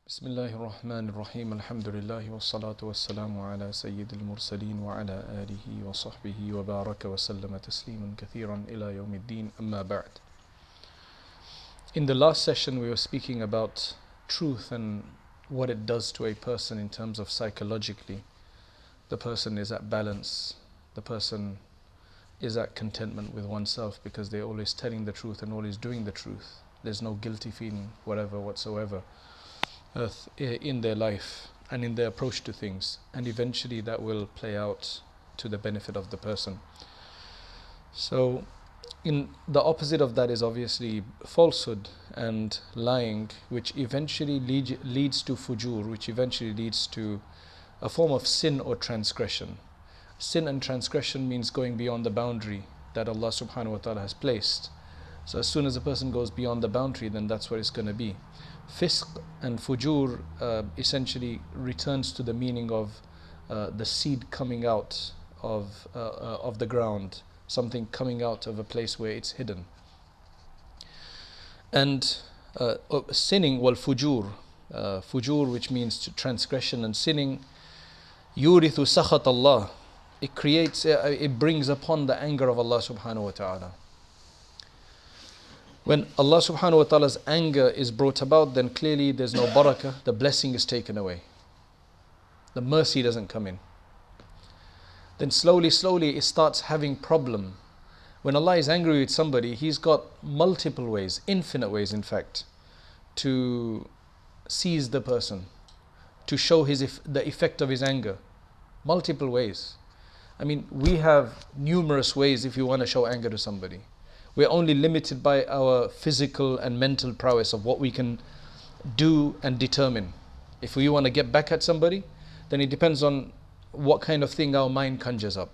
Bismillahir Rahmanir Rahim. Alhamdulillah wa salatu wa salamu ala Sayyidil Mursaleen wa ala alihi wa sahbihi wa baraka wa sallama tasliman kathiran ila yawmiddin, amma ba'd. In the last session we were speaking about truth and what it does to a person in terms of psychologically. The person is at balance, the person is at contentment with oneself because they're always telling the truth and always doing the truth. There's no guilty feeling, whatever, whatsoever, in their life and in their approach to things, and eventually that will play out to the benefit of the person. So in the opposite of that is obviously falsehood and lying, which eventually leads to fujur, which eventually leads to a form of sin or transgression. Sin and transgression means going beyond the boundary that Allah subhanahu wa ta'ala has placed. So as soon as a person goes beyond the boundary, then that's what it's going to be. Fisq and fujur essentially returns to the meaning of the seed coming out of the ground, something coming out of a place where it's hidden. And sinning, fujur, which means transgression and sinning, yurithu sakhat Allah. It brings upon the anger of Allah subhanahu wa ta'ala. When Allah subhanahu wa ta'ala's anger is brought about, then clearly there's no barakah, the blessing is taken away. The mercy doesn't come in. Then slowly it starts having problem. When Allah is angry with somebody, He's got multiple ways, infinite ways in fact, to seize the person, to show the effect of His anger. Multiple ways. I mean, we have numerous ways if you want to show anger to somebody. We're only limited by our physical and mental prowess of what we can do and determine. If we want to get back at somebody, then it depends on what kind of thing our mind conjures up.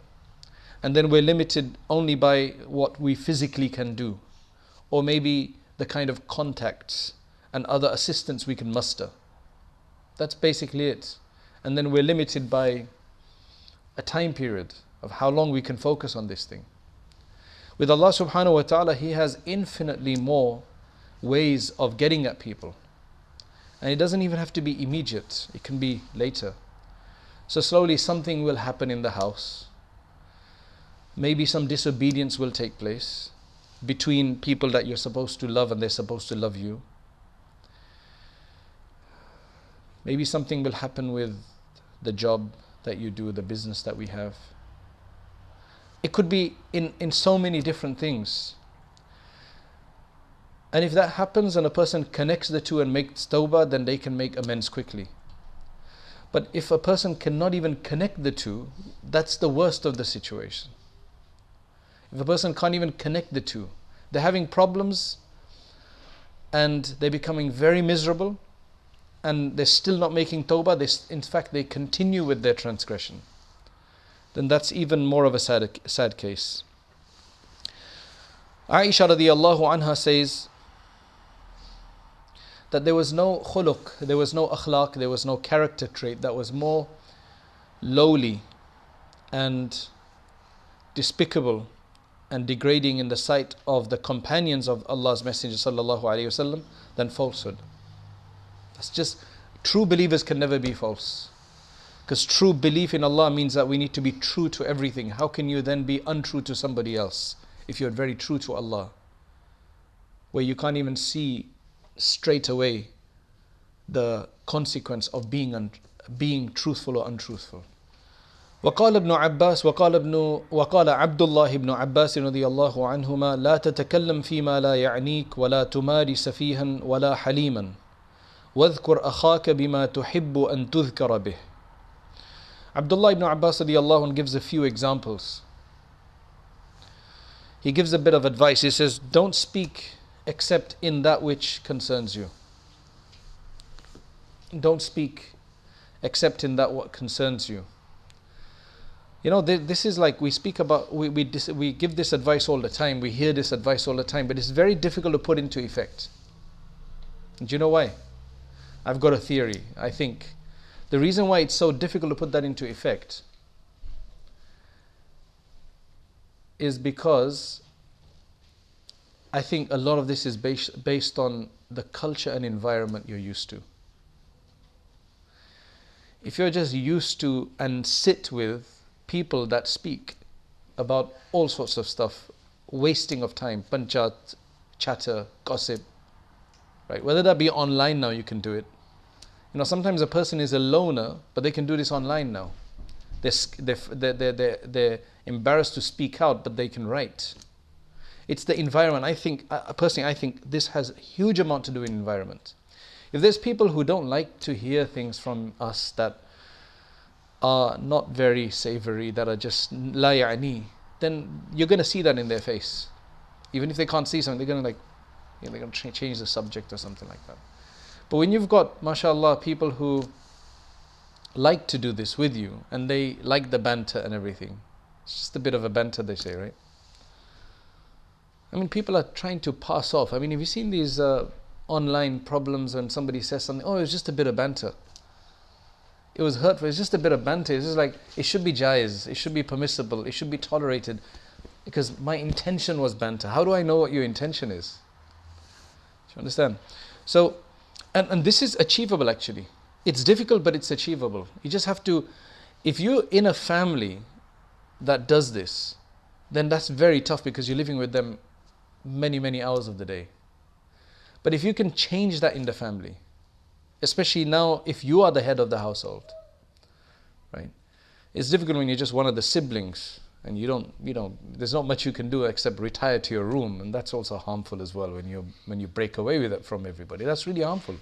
And then we're limited only by what we physically can do, or maybe the kind of contacts and other assistance we can muster. That's basically it. And then we're limited by a time period of how long we can focus on this thing. With Allah subhanahu wa ta'ala, He has infinitely more ways of getting at people. And it doesn't even have to be immediate, it can be later. So slowly something will happen in the house. Maybe some disobedience will take place between people that you're supposed to love and they're supposed to love you. Maybe something will happen with the job that you do, the business that we have. It could be in so many different things. And if that happens and a person connects the two and makes tawbah, then they can make amends quickly. But if a person cannot even connect the two, that's the worst of the situation. If a person can't even connect the two, they're having problems and they're becoming very miserable and they're still not making tawbah, in fact they continue with their transgression, then that's even more of a sad case. Aisha radiyallahu anha says that there was no khuluq, there was no akhlaq, there was no character trait that was more lowly and despicable and degrading in the sight of the companions of Allah's Messenger sallallahu alaihi wasallam than falsehood. That's just, true believers can never be false. Because true belief in Allah means that we need to be true to everything. How can you then be untrue to somebody else if you're very true to Allah? Where you can't even see straight away the consequence of being truthful or untruthful. وقال ابن عباس وقال عبد الله بن عباس رضي الله عنهما لا تتكلم فيما لا يعنيك ولا تماري سفيها ولا حليما واذكر أخاك بما تحب أن تذكر به. Abdullah ibn Abbas radiallahu anh gives a few examples. He gives a bit of advice. He says, don't speak except in that which concerns you. Don't speak except in that what concerns you. You know, this is like we speak about, we give this advice all the time, we hear this advice all the time, but it's very difficult to put into effect. Do you know why? I've got a theory. I think the reason why it's so difficult to put that into effect is because I think a lot of this is based on the culture and environment you're used to. if you're just used to and sit with people that speak about all sorts of stuff, wasting of time, panchat, chatter, gossip, right? Whether that be online now, you can do it. You know, sometimes a person is a loner, but they can do this online now. They're embarrassed to speak out, but they can write. It's the environment. I think, personally, I think this has a huge amount to do with environment. If there's people who don't like to hear things from us that are not very savory, that are just la ya'ni, then you're going to see that in their face. Even if they can't see something, they're going to they're going to change the subject or something like that. But when you've got, mashallah, people who like to do this with you, and they like the banter and everything, it's just a bit of a banter, they say, right? I mean, people are trying to pass off. I mean, have you seen these online problems when somebody says something, oh, it was just a bit of banter. It was hurtful, it's just a bit of banter. It's just like, it should be jaiz, it should be permissible, it should be tolerated, because my intention was banter. How do I know what your intention is? Do you understand? So, and this is achievable actually. It's difficult, but it's achievable. You just have to, if you're in a family that does this, then that's very tough because you're living with them many, many hours of the day. But if you can change that in the family, especially now if you are the head of the household, right? It's difficult when you're just one of the siblings and you don't, there's not much you can do except retire to your room, and that's also harmful as well when you break away with it from everybody. That's really harmful.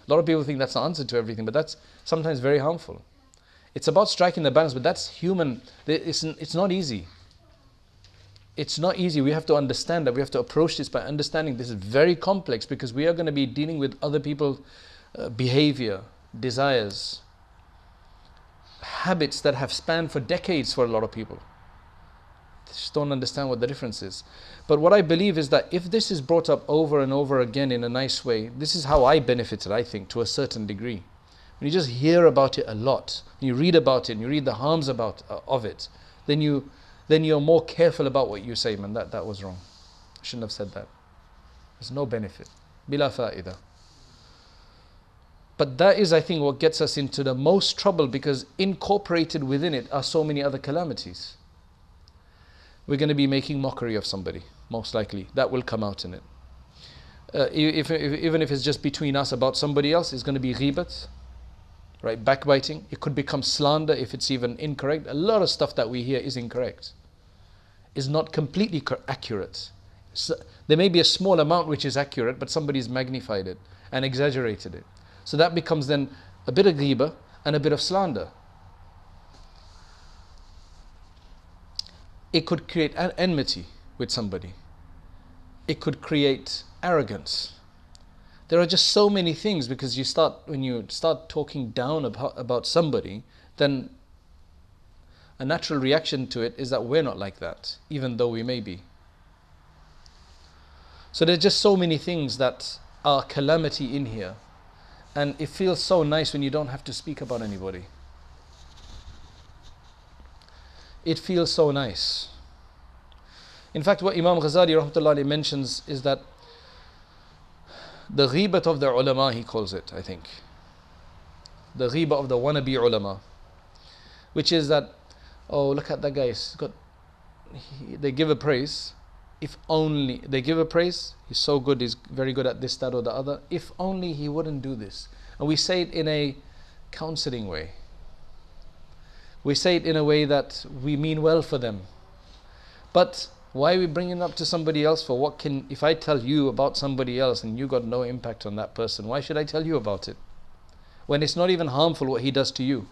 A lot of people think that's the answer to everything, but that's sometimes very harmful. It's about striking the balance, but that's human. It's not easy. It's not easy. We have to understand that. We have to approach this by understanding this is very complex, because we are going to be dealing with other people's behavior, desires, habits that have spanned for decades for a lot of people. They just don't understand what the difference is. But what I believe is that if this is brought up over and over again in a nice way, this is how I benefited, I think, to a certain degree. When you just hear about it a lot, and you read about it, and you read the harms of it, then you're more careful about what you say. Man, that was wrong. I shouldn't have said that. There's no benefit. Bila fa'ida. But that is, I think, what gets us into the most trouble, because incorporated within it are so many other calamities. We're going to be making mockery of somebody, most likely. That will come out in it. Even if it's just between us about somebody else, it's going to be ghibat, right? Backbiting. It could become slander if it's even incorrect. A lot of stuff that we hear is incorrect. Is not completely accurate. So there may be a small amount which is accurate, but somebody's magnified it and exaggerated it. So that becomes then a bit of ghibah and a bit of slander. It could create an enmity with somebody. It could create arrogance. There are just so many things, because when you start talking down about somebody, then a natural reaction to it is that we're not like that, even though we may be. So there's just so many things that are calamity in here. And it feels so nice when you don't have to speak about anybody. It feels so nice. In fact, what Imam Ghazali rahmatullahi alayhi mentions is that the ghibat of the ulama, he calls it, I think. The ghibat of the wannabe ulama. Which is that, oh, look at that guy. They give a praise. If only they give a praise, he's so good, he's very good at this, that, or the other. If only he wouldn't do this. And we say it in a counseling way. We say it in a way that we mean well for them. But why are we bringing it up to somebody else for? If I tell you about somebody else and you got no impact on that person, why should I tell you about it? When it's not even harmful what he does to you.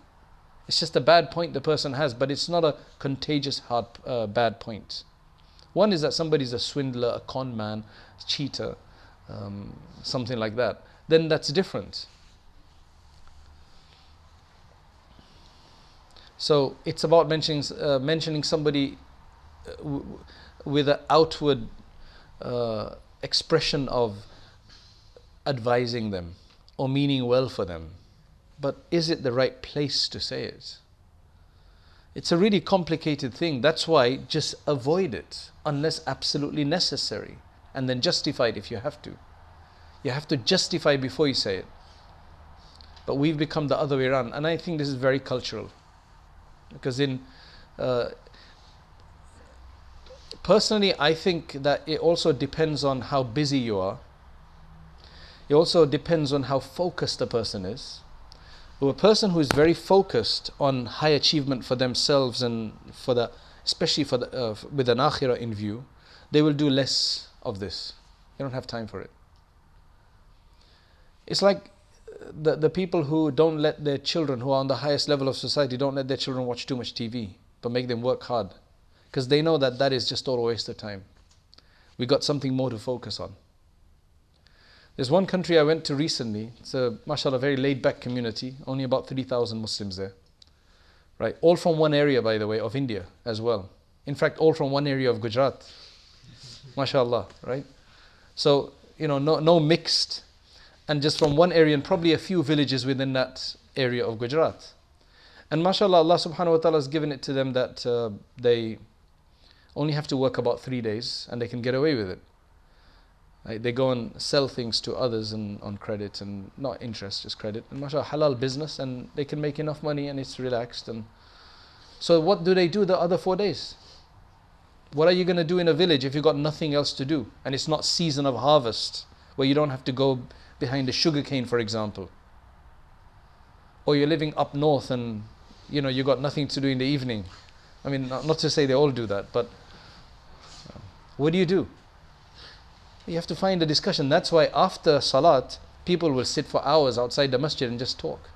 It's just a bad point the person has, but it's not a contagious bad point. One is that somebody's a swindler, a con man, a cheater, something like that. Then that's different. So it's about mentioning somebody with an outward expression of advising them or meaning well for them. But is it the right place to say it? It's a really complicated thing. That's why just avoid it unless absolutely necessary, and then justify it if you have to. You have to justify before you say it. But we've become the other way around. And I think this is very cultural. Because personally, I think that it also depends on how busy you are. It also depends on how focused a person is. A person who is very focused on high achievement for themselves and especially with an akhirah in view, they will do less of this. They don't have time for it. It's like the people who don't let their children, who are on the highest level of society, don't let their children watch too much TV, but make them work hard. Because they know that is just all a waste of time. We got something more to focus on. There's one country I went to recently. It's a, mashallah, very laid-back community. Only about 3,000 Muslims there. Right? All from one area, by the way, of India as well. In fact, all from one area of Gujarat. Mashallah, right? So, no mixed. And just from one area and probably a few villages within that area of Gujarat. And mashallah, Allah subhanahu wa ta'ala has given it to them that they only have to work about 3 days and they can get away with it. Right? They go and sell things to others and on credit, and not interest, just credit. And mashallah, halal business, and they can make enough money and it's relaxed. And so what do they do the other 4 days? What are you going to do in a village if you've got nothing else to do? And it's not season of harvest, where you don't have to go behind a sugarcane, for example. Or you're living up north and you've got nothing to do in the evening. I mean, not to say they all do that, but what do you do? You have to find a discussion. That's why after salat, people will sit for hours outside the masjid and just talk.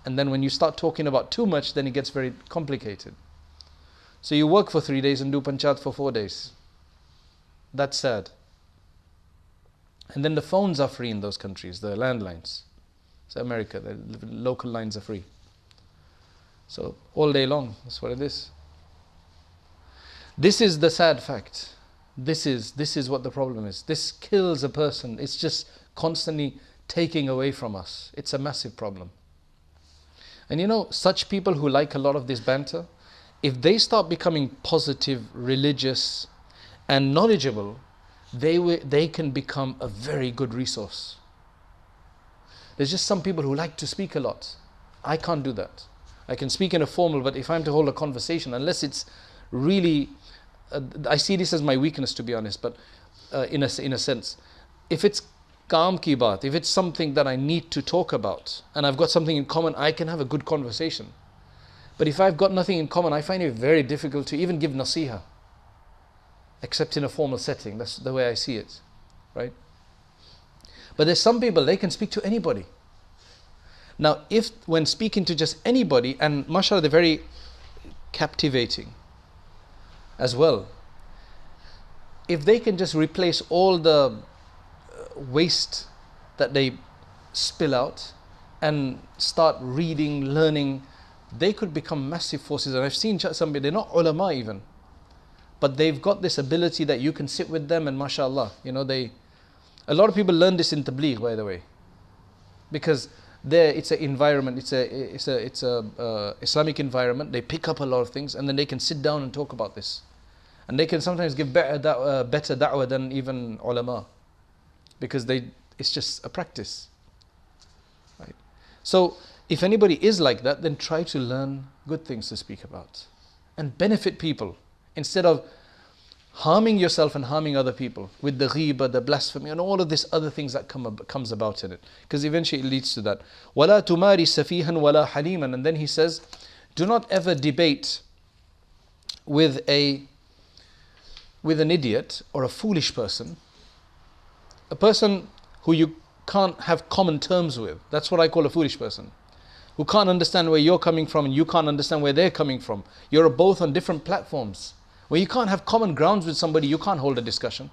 And then when you start talking about too much, then it gets very complicated. So you work for 3 days and do panchat for 4 days. That's sad. And then the phones are free in those countries, the landlines. So America, the local lines are free. So all day long, that's what it is. This is the sad fact. This is what the problem is. This kills a person. It's just constantly taking away from us. It's a massive problem. And such people who like a lot of this banter, if they start becoming positive, religious, and knowledgeable, they can become a very good resource. There's just some people who like to speak a lot. I can't do that. I can speak in a formal, but if I'm to hold a conversation, unless it's really, I see this as my weakness, to be honest, but in a sense, if it's kaam ki baat, if it's something that I need to talk about, and I've got something in common, I can have a good conversation. But if I've got nothing in common, I find it very difficult to even give nasiha, except in a formal setting. That's the way I see it, right? But there's some people, they can speak to anybody. Now, if when speaking to just anybody, and mashallah, they're very captivating as well, if they can just replace all the waste that they spill out and start reading, learning, they could become massive forces. And I've seen somebody, they're not ulama even, but they've got this ability that you can sit with them and mashallah, a lot of people learn this in tabligh, by the way, because there it's an environment, it's a Islamic environment. They pick up a lot of things and then they can sit down and talk about this, and they can sometimes give better da'wah than even ulama, because it's just a practice, right? So if anybody is like that, then try to learn good things to speak about and benefit people, instead of harming yourself and harming other people with the ghiba, the blasphemy, and all of these other things that comes about in it, because eventually it leads to that. وَلَا تُمَارِ سَفِيهًا وَلَا حَلِيمًا. And then he says, do not ever debate with an idiot or a foolish person, a person who you can't have common terms with. That's what I call a foolish person, who can't understand where you're coming from and you can't understand where they're coming from. You're both on different platforms. Where you can't have common grounds with somebody, you can't hold a discussion.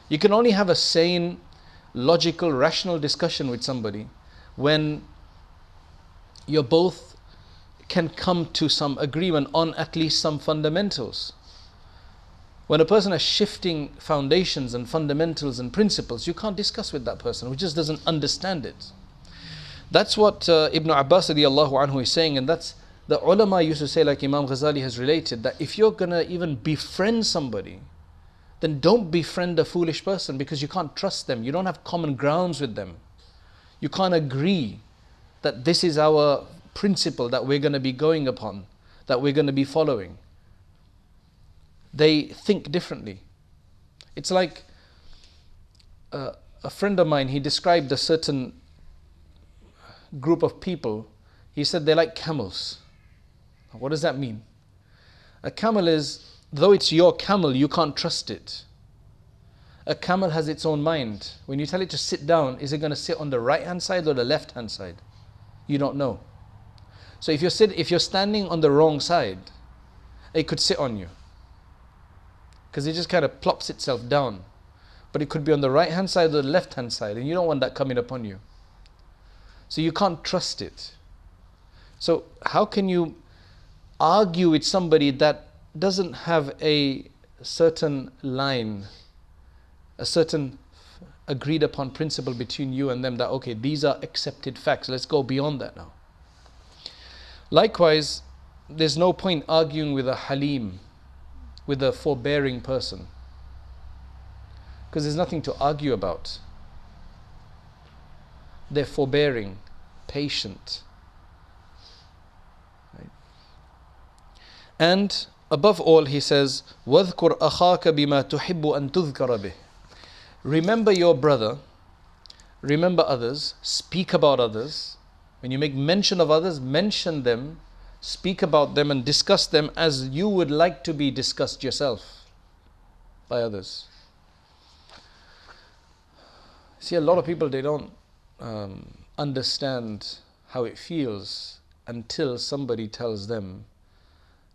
You can only have a sane, logical, rational discussion with somebody when you both can come to some agreement on at least some fundamentals. When a person has shifting foundations and fundamentals and principles, you can't discuss with that person who just doesn't understand it. That's what Ibn Abbas radiallahu anhu is saying, and that's the ulama used to say, like Imam Ghazali has related, that if you're going to even befriend somebody, then don't befriend a foolish person, because you can't trust them. You don't have common grounds with them. You can't agree that this is our principle that we're going to be going upon, that we're going to be following. They think differently. It's like a friend of mine, he described a certain group of people. He said they like camels. What does that mean? A camel is, though it's your camel, you can't trust it. A camel has its own mind. When you tell it to sit down, is it going to sit on the right hand side or the left hand side? You don't know. So if you're standing on the wrong side, it could sit on you, because it just kind of plops itself down. But it could be on the right hand side or the left hand side, and you don't want that coming upon you. So you can't trust it. So how can you argue with somebody that doesn't have a certain line, a certain agreed upon principle between you and them, that okay, these are accepted facts, let's go beyond that now. Likewise, there's no point arguing with a halim, with a forbearing person, because there's nothing to argue about. They're forbearing, patient. Right? And above all, he says, وَاذْكُرْ أَخَاكَ بِمَا تُحِبُّ أَن تُذْكَرَ بِهِ. Remember your brother, remember others, speak about others. When you make mention of others, mention them, speak about them and discuss them as you would like to be discussed yourself by others. See, a lot of people, they don't understand how it feels until somebody tells them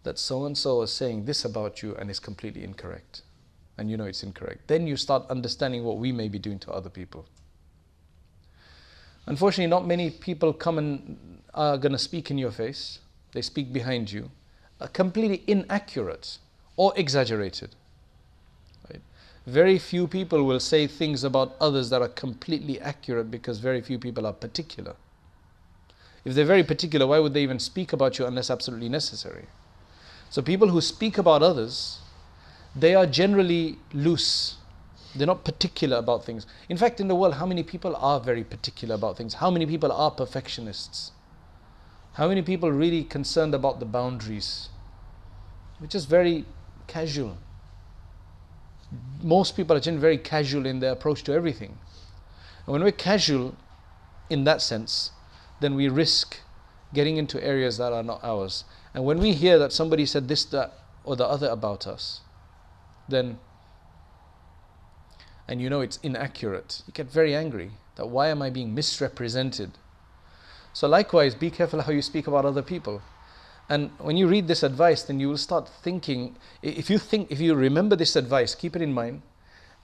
that so-and-so is saying this about you and is completely incorrect. And you know it's incorrect. Then you start understanding what we may be doing to other people. Unfortunately, not many people come and are going to speak in your face. They speak behind you. Completely inaccurate or exaggerated. Right? Very few people will say things about others that are completely accurate, because very few people are particular. If they're very particular, why would they even speak about you unless absolutely necessary? So people who speak about others, they are generally loose. They're not particular about things. In fact, in the world, how many people are very particular about things? How many people are perfectionists? How many people really concerned about the boundaries? We're just very casual. Most people are generally very casual in their approach to everything. And when we're casual in that sense, then we risk getting into areas that are not ours. And when we hear that somebody said this, that, or the other about us, then, and you know it's inaccurate, you get very angry that why am I being misrepresented? So likewise, be careful how you speak about other people. And when you read this advice, then you will start thinking, if you remember this advice, keep it in mind,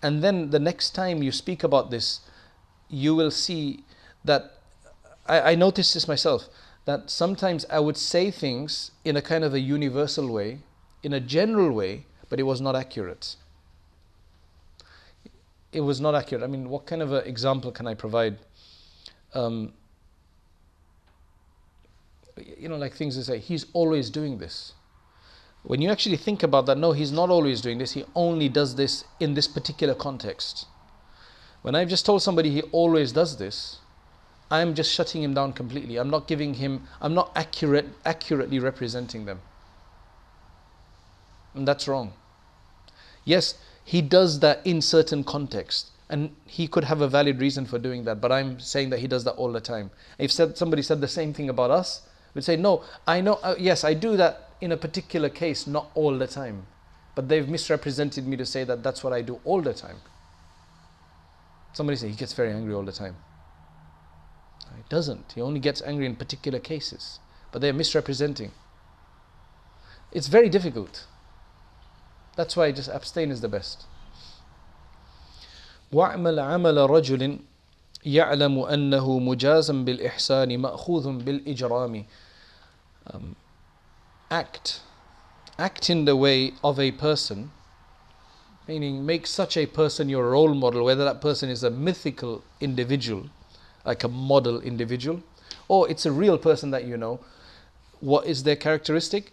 and then the next time you speak about this, you will see that, I noticed this myself, that sometimes I would say things in a kind of a universal way, in a general way, but it was not accurate. It was not accurate. I mean, what kind of an example can I provide? Like things to say, he's always doing this. When you actually think about that, no, he's not always doing this. He only does this in this particular context. When I've just told somebody he always does this, I'm just shutting him down completely. I'm not accurately representing them. And that's wrong. Yes, he does that in certain context, and he could have a valid reason for doing that, but I'm saying that he does that all the time. If somebody said the same thing about us, we'd say, no, I know, yes, I do that in a particular case, not all the time. But they've misrepresented me to say that that's what I do all the time. Somebody say, he gets very angry all the time. No, he doesn't. He only gets angry in particular cases. But they're misrepresenting. It's very difficult. That's why just abstain is the best. وَاعْمَلْ عَمَلَ رَجُلٍ يَعْلَمُ أَنَّهُ مُجَازًا بِالْإِحْسَانِ مَأْخُوذٌ بِالْإِجْرَامِ. Act in the way of a person, meaning make such a person your role model, whether that person is a mythical individual, like a model individual, or it's a real person that you know. What is their characteristic?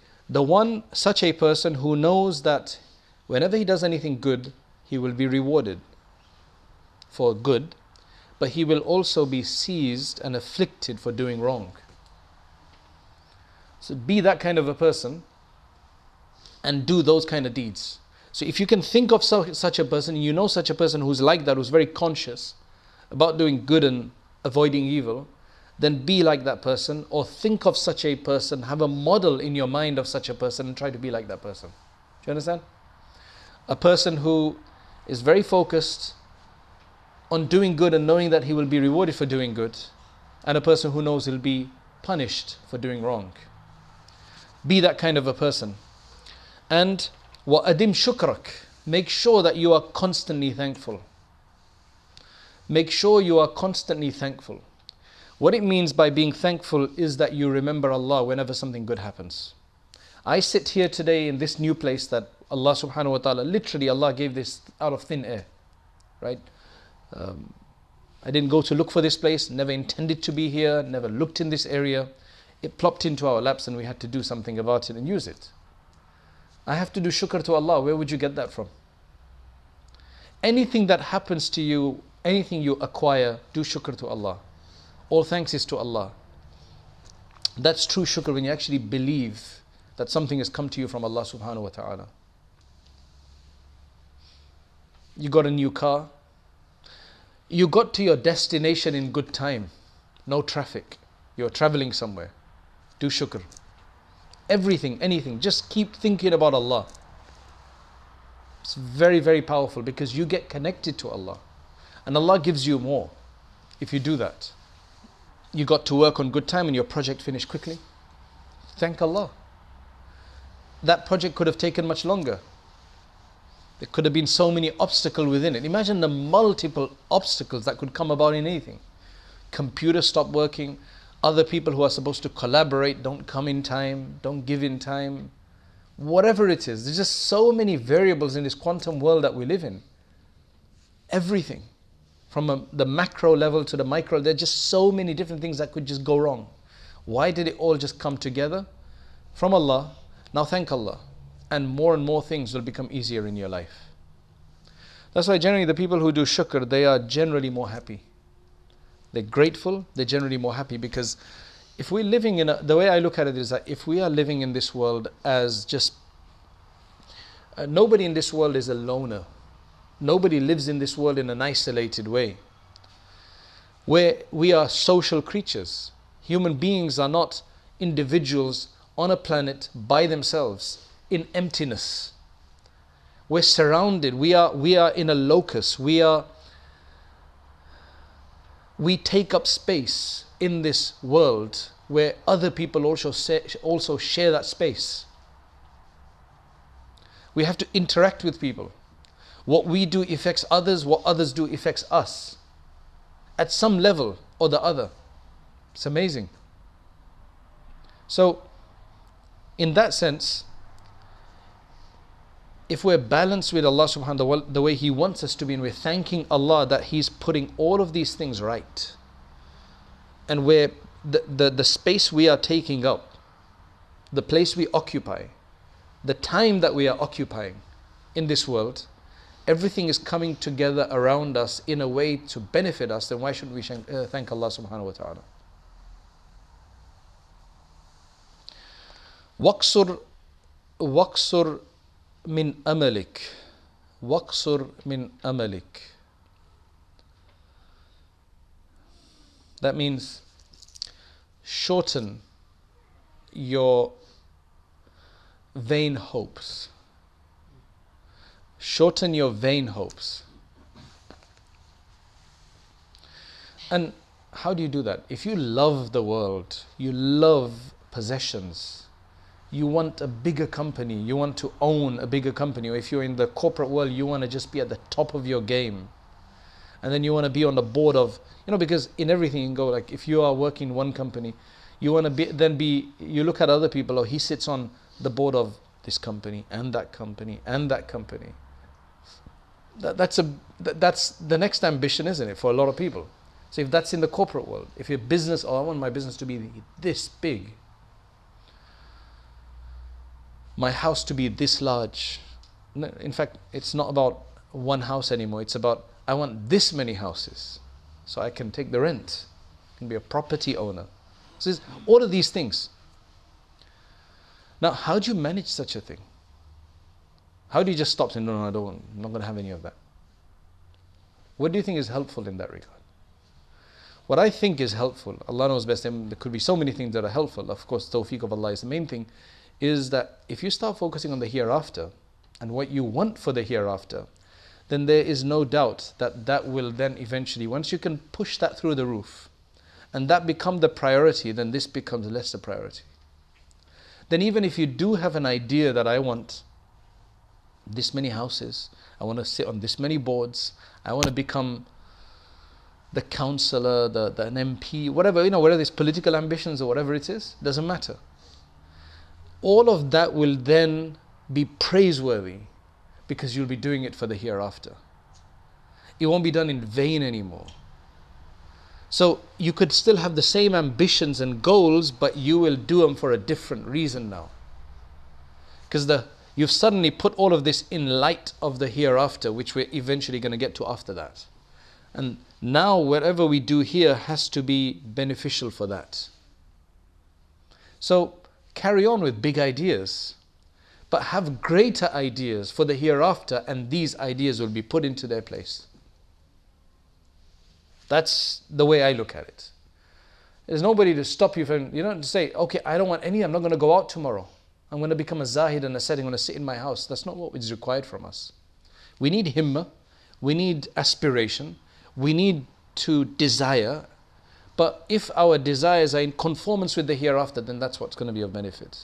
Such a person who knows that whenever he does anything good, he will be rewarded for good, but he will also be seized and afflicted for doing wrong. So be that kind of a person and do those kind of deeds. So if you can think of such a person, you know such a person who's like that, who's very conscious about doing good and avoiding evil, then be like that person, or think of such a person, have a model in your mind of such a person and try to be like that person. Do you understand? A person who is very focused on doing good and knowing that he will be rewarded for doing good, and a person who knows he'll be punished for doing wrong. Be that kind of a person. And وَأَدِمْ شُكْرَكَ, make sure that you are constantly thankful. Make sure you are constantly thankful. What it means by being thankful is that you remember Allah whenever something good happens. I sit here today in this new place that Allah subhanahu wa ta'ala, literally Allah gave this out of thin air, right? I didn't go to look for this place, never intended to be here, never looked in this area. It plopped into our laps and we had to do something about it and use it. I have to do shukr to Allah. Where would you get that from? Anything that happens to you, anything you acquire, do shukr to Allah. All thanks is to Allah. That's true shukr, when you actually believe that something has come to you from Allah subhanahu wa ta'ala. You got a new car. You got to your destination in good time. No traffic. You're traveling somewhere. Do shukr. Everything, anything. Just keep thinking about Allah. It's very, very powerful because you get connected to Allah. And Allah gives you more if you do that. You got to work on good time and your project finished quickly. Thank Allah. That project could have taken much longer. There could have been so many obstacles within it. Imagine the multiple obstacles that could come about in anything. Computers stop working. Other people who are supposed to collaborate don't come in time, don't give in time. Whatever it is, there's just so many variables in this quantum world that we live in. Everything. From the macro level to the micro, there are just so many different things that could just go wrong. Why did it all just come together? From Allah. Now thank Allah. And more things will become easier in your life. That's why generally the people who do shukr, they are generally more happy. They're grateful, they're generally more happy, because if we're living in the way I look at it is that if we are living in this world as just, nobody in this world is a loner. Nobody lives in this world in an isolated way. Where we are social creatures. Human beings are not individuals on a planet by themselves in emptiness. We're surrounded. We are in a locus. We take up space in this world where other people also share that space. We have to interact with people. What we do affects others, what others do affects us. At some level or the other. It's amazing. So, in that sense, if we're balanced with Allah subhanahu wa ta'ala the way He wants us to be, and we're thanking Allah that He's putting all of these things right, and where the space we are taking up, the place we occupy, the time that we are occupying in this world, everything is coming together around us in a way to benefit us, then why shouldn't we thank Allah subhanahu wa ta'ala? Waqsur min amalik. Waqsur min amalik. That means shorten your vain hopes. Shorten your vain hopes. And how do you do that? If you love the world, you love possessions, you want a bigger company, you want to own a bigger company, or if you're in the corporate world, you want to just be at the top of your game. And then you want to be on the board of, because in everything you can go, like if you are working in one company, you want to you look at other people, he sits on the board of this company and that company and that company. That's the next ambition, isn't it, for a lot of people? So if that's in the corporate world, if your business, I want my business to be this big, my house to be this large. In fact, it's not about one house anymore. It's about, I want this many houses. so I can take the rent. I can be a property owner. So all of these things. Now, how do you manage such a thing? How do you just stop saying, no, I don't want, I'm not going to have any of that? What do you think is helpful in that regard? What I think is helpful, Allah knows best, and there could be so many things that are helpful. Of course, tawfiq of Allah is the main thing, is that if you start focusing on the hereafter and what you want for the hereafter, then there is no doubt that that will then eventually, once you can push that through the roof, and that become the priority, then this becomes less the priority. Then even if you do have an idea that I want this many houses, I want to sit on this many boards, I want to become the councillor, an MP, whatever, whether it's political ambitions or whatever it is, doesn't matter. All of that will then be praiseworthy because you'll be doing it for the hereafter. It won't be done in vain anymore. So you could still have the same ambitions and goals, but you will do them for a different reason now. Because you've suddenly put all of this in light of the hereafter, which we're eventually going to get to after that. And now whatever we do here has to be beneficial for that. So carry on with big ideas, but have greater ideas for the hereafter, and these ideas will be put into their place. That's the way I look at it. There's nobody to stop you from, to say, okay, I don't want any, I'm not going to go out tomorrow. I'm going to become a zahid and a setting, I'm going to sit in my house. That's not what is required from us. We need himmah, we need aspiration, we need to desire. But if our desires are in conformance with the hereafter, then that's what's going to be of benefit.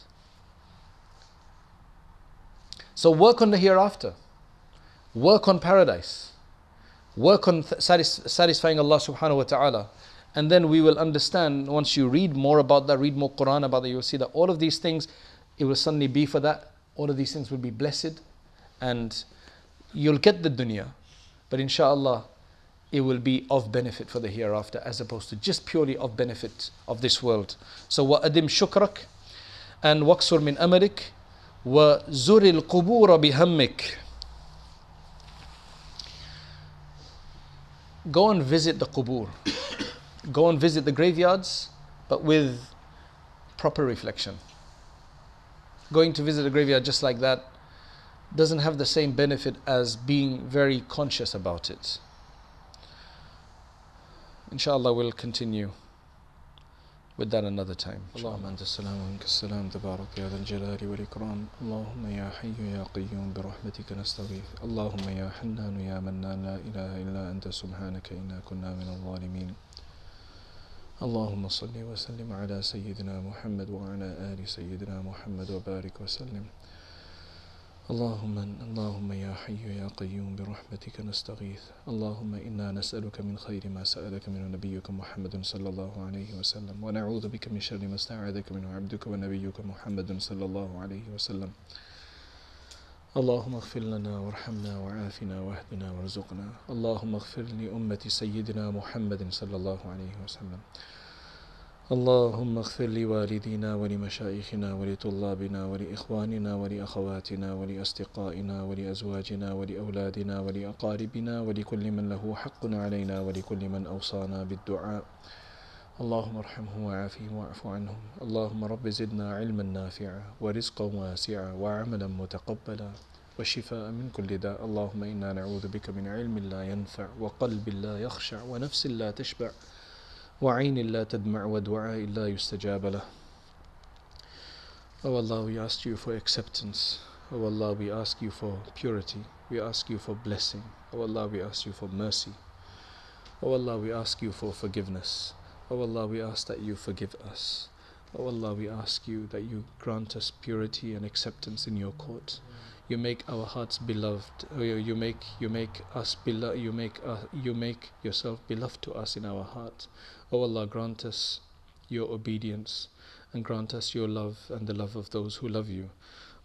So work on the hereafter. Work on paradise. Work on satisfying Allah subhanahu wa ta'ala. And then we will understand, once you read more about that, read more Quran about that, you'll see that all of these things, it will suddenly be for that. All of these things will be blessed. And you'll get the dunya. But inshallah, it will be of benefit for the hereafter, as opposed to just purely of benefit of this world. So وَأَدِمْ شُكْرَكَ and وَقْصُرْ مِنْ أَمَلِكَ وَزُرِ الْقُبُورَ بِهَمِّكَ. Go and visit the qubur. Go and visit the graveyards, but with proper reflection. Going to visit a graveyard just like that doesn't have the same benefit as being very conscious about it. Inshallah, we'll continue with that another time. Allahumma anta salam wa minka salam tabarak ya dhal jalali wal ikram. Allahumma ya hayyu ya qayyum bi rahmatika nastaghith. Allahumma ya hannanu ya mannan la ilaha illa anta subhanaka inna kunna min al-zalimin. Allahumma salli wa sallim ala sayyidina Muhammad wa ala ali sayyidina Muhammad wa barik wa sallim. اللهم يا حي يا قيوم برحمتك نستغيث. اللهم إنا نسألك من خير ما سألك منه نبيك محمد صلى الله عليه وسلم، ونعوذ بك من شر ما استعاذك منه عبدك ونبيك محمد صلى الله عليه وسلم. اللهم اغفر لنا وارحمنا وعافنا واهدنا وارزقنا. اللهم اغفر لأمة سيدنا محمد صلى الله عليه وسلم. اللهم اغفر لوالدينا ولمشايخنا ولطلابنا ولإخواننا ولأخواتنا ولأصدقائنا ولأزواجنا ولأولادنا ولأقاربنا ولكل من له حق علينا ولكل من أوصانا بالدعاء. اللهم ارحمه وعافيه واعف عنهم. اللهم رب زدنا علما نافعا ورزقا واسعا وعملا متقبلا وشفاء من كل داء. اللهم إنا نعوذ بك من علم لا ينفع وقلب لا يخشع ونفس لا تشبع وعين لا تدمع ودعاء لا يستجاب له. Oh Allah, we ask you for acceptance. Oh Allah, we ask you for purity. We ask you for blessing. Oh Allah, we ask you for mercy. Oh Allah, we ask you for forgiveness. Oh Allah, we ask that you forgive us. Oh Allah, we ask you that you grant us purity and acceptance in your court. You make our hearts beloved. You make us beloved. You make yourself beloved to us in our heart. Oh Allah, grant us your obedience and grant us your love and the love of those who love you.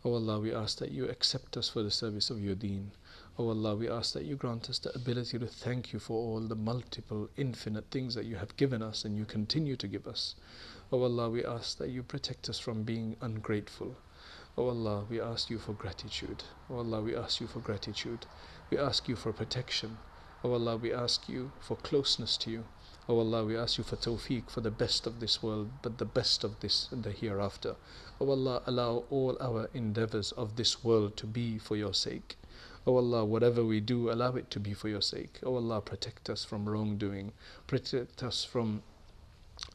Oh Allah, we ask that you accept us for the service of your deen. Oh Allah, we ask that you grant us the ability to thank you for all the multiple, infinite things that you have given us and you continue to give us. Oh Allah, we ask that you protect us from being ungrateful. Oh Allah, we ask you for gratitude. Oh Allah, we ask you for gratitude. We ask you for protection. O Allah, we ask you for closeness to you. O Allah, we ask you for tawfiq, for the best of this world, but the best of this and the hereafter. O Allah, allow all our endeavors of this world to be for your sake. O Allah, whatever we do, allow it to be for your sake. O Allah, protect us from wrongdoing. Protect us from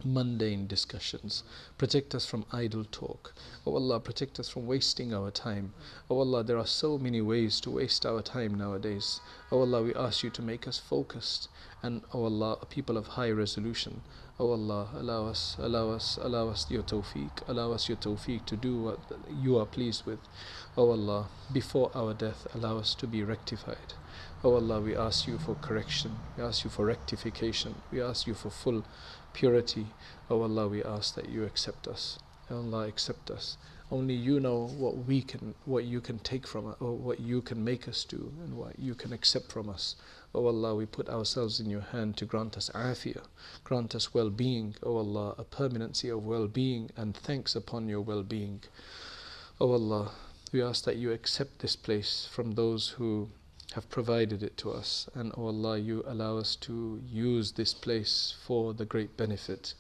mundane discussions. Protect us from idle talk. O Allah, protect us from wasting our time. O Allah, there are so many ways to waste our time nowadays. O Allah, we ask you to make us focused, and O Allah, a people of high resolution. O Allah, allow us your tawfiq. Allow us your tawfiq to do what you are pleased with. O Allah, before our death, allow us to be rectified. O Allah, we ask you for correction. We ask you for rectification. We ask you for full purity. O Allah, we ask that you accept us. O Allah, accept us. Only you know what you can take from us, or what you can make us do, and what you can accept from us. O Allah, we put ourselves in your hand to grant us afiyah, grant us well-being. O Allah, a permanency of well-being and thanks upon your well-being. O Allah, we ask that you accept this place from those who have provided it to us, and O Allah, you allow us to use this place for the great benefit.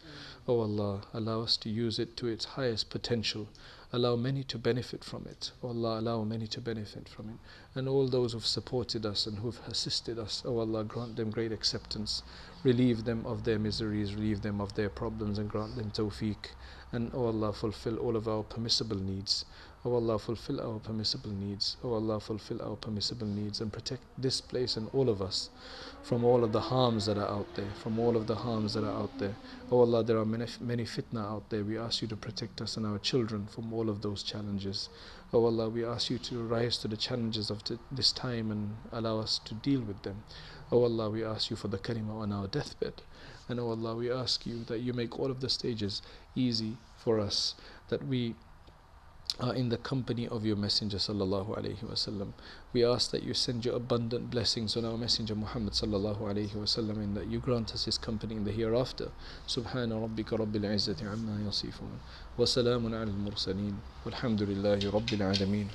O Allah, allow us to use it to its highest potential. Allow many to benefit from it. O Allah, allow many to benefit from it. And all those who've supported us and who've assisted us, O Allah, grant them great acceptance. Relieve them of their miseries, relieve them of their problems, and grant them tawfiq. And O Allah, fulfill all of our permissible needs. O Allah, fulfill our permissible needs. O Allah, fulfill our permissible needs, and protect this place and all of us from all of the harms that are out there, from all of the harms that are out there. O Allah, there are many fitna out there. We ask you to protect us and our children from all of those challenges. O Allah, we ask you to rise to the challenges of this time and allow us to deal with them. O Allah, we ask you for the kalimah on our deathbed. And O Allah, we ask you that you make all of the stages easy for us, that we are in the company of your Messenger sallallahu alaihi wasallam. We ask that you send your abundant blessings on our Messenger Muhammad sallallahu alaihi wasallam, and that you grant us his company in the hereafter. Subhana rabbika rabbil izzati amma yasifun, wa salamun ala al-mursaleen, walhamdulillahi rabbil alameen.